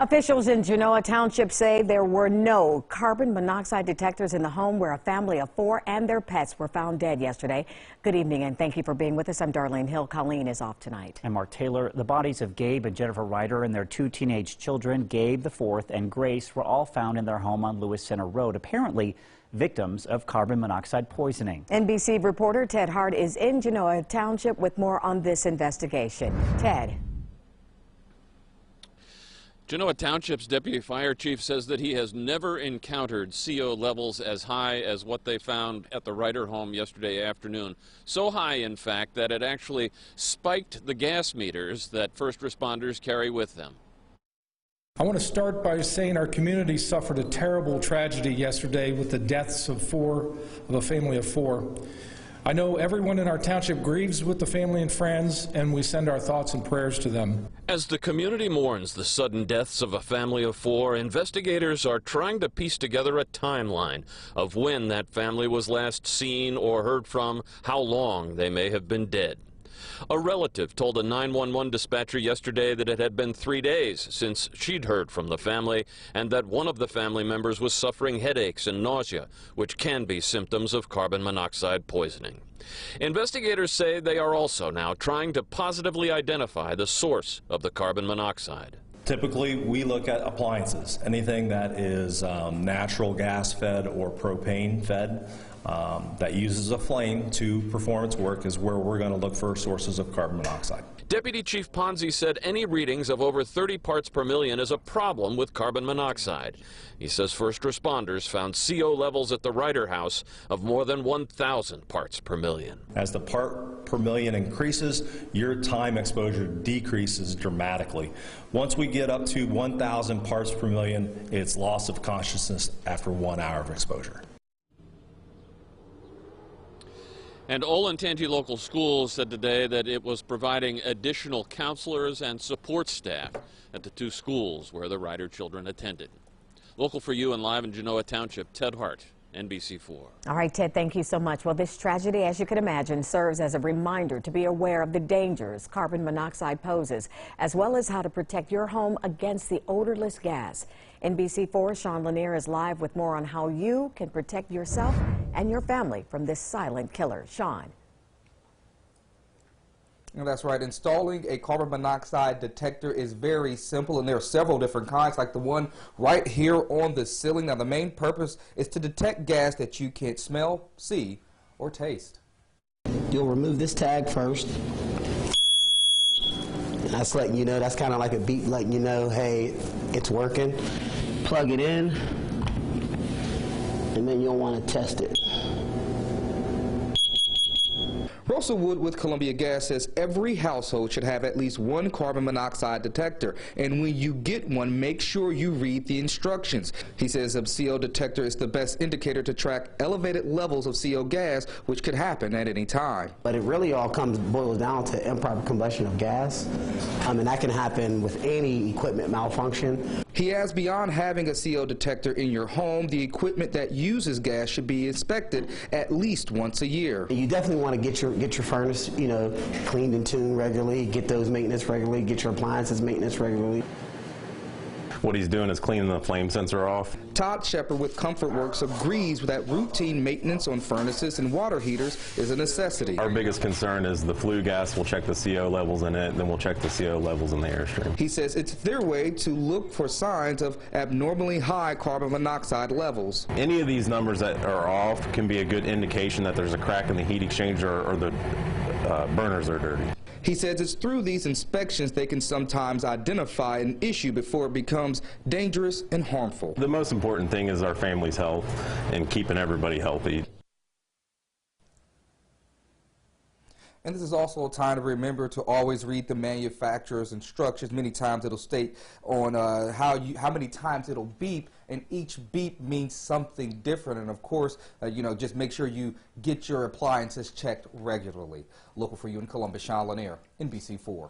Officials in Genoa Township say there were no carbon monoxide detectors in the home where a family of 4 and their pets were found dead yesterday. Good evening and thank you for being with us. I'm Darlene Hill. Colleen is off tonight. And Mark Taylor, the bodies of Gabe and Jennifer Ryder and their 2 teenage children, Gabe the 4th and Grace, were all found in their home on Lewis Center Road, apparently victims of carbon monoxide poisoning. NBC reporter Ted Hart is in Genoa Township with more on this investigation. Ted. Genoa Township's deputy fire chief says that he has never encountered CO levels as high as what they found at the Ryder home yesterday afternoon. So high, in fact, that it actually spiked the gas meters that first responders carry with them. I want to start by saying our community suffered a terrible tragedy yesterday with the deaths of a family of 4. I know everyone in our township grieves with the family and friends, and we send our thoughts and prayers to them. As the community mourns the sudden deaths of a family of 4, investigators are trying to piece together a timeline of when that family was last seen or heard from, how long they may have been dead. A relative told a 911 dispatcher yesterday that it had been 3 days since she'd heard from the family and that one of the family members was suffering headaches and nausea, which can be symptoms of carbon monoxide poisoning. Investigators say they are also now trying to positively identify the source of the carbon monoxide. Typically, we look at appliances, anything that is natural gas fed or propane fed that uses a flame to perform its work is where we're going to look for sources of carbon monoxide. Deputy Chief PONZI said any readings of over 30 parts per million is a problem with carbon monoxide. He says first responders found CO levels at the Ryder house of more than 1,000 parts per million. As the part per million increases, your time exposure decreases dramatically. Once we get up to 1,000 parts per million, it's loss of consciousness after 1 hour of exposure. And Olentangy Local Schools said today that it was providing additional counselors and support staff at the 2 schools where the Ryder children attended. Local for you and live in Genoa Township, Ted Hart, NBC4. All right, Ted, thank you so much. Well, this tragedy, as you can imagine, serves as a reminder to be aware of the dangers carbon monoxide poses, as well as how to protect your home against the odorless gas. NBC4's SHAWN LANIER is live with more on how you can protect yourself and your family from this silent killer. Sean. That's right. Installing a carbon monoxide detector is very simple, and there are several different kinds, like the one right here on the ceiling. Now, the main purpose is to detect gas that you can't smell, see, or taste. You'll remove this tag first. That's letting you know, that's kind of like a beep letting you know, hey, it's working. Plug it in, and then you'll want to test it. Russell Wood with Columbia Gas says every household should have at least one carbon monoxide detector, and when you get one, make sure you read the instructions. He says a CO detector is the best indicator to track elevated levels of CO gas, which could happen at any time. But it really all boils down to improper combustion of gas, and that can happen with any equipment malfunction. He adds, beyond having a CO detector in your home, the equipment that uses gas should be inspected at least once a year. You definitely want to get your furnace, cleaned and tuned regularly, get those maintenance regularly, get your appliances maintenance regularly. What he's doing is cleaning the flame sensor off. Todd Shepard with ComfortWorks agrees that routine maintenance on furnaces and water heaters is a necessity. Our biggest concern is the flue gas. We'll check the CO levels in it, then we'll check the CO levels in the airstream. He says it's their way to look for signs of abnormally high carbon monoxide levels. Any of these numbers that are off can be a good indication that there's a crack in the heat exchanger or the burners are dirty. He says it's through these inspections they can sometimes identify an issue before it becomes dangerous and harmful. The most important thing is our family's health and keeping everybody healthy. And this is also a time to remember to always read the manufacturer's instructions. Many times it'll state on how many times it'll beep, and each beep means something different. And of course, just make sure you get your appliances checked regularly. Local for you in Columbus, SHAWN LANIER, NBC4.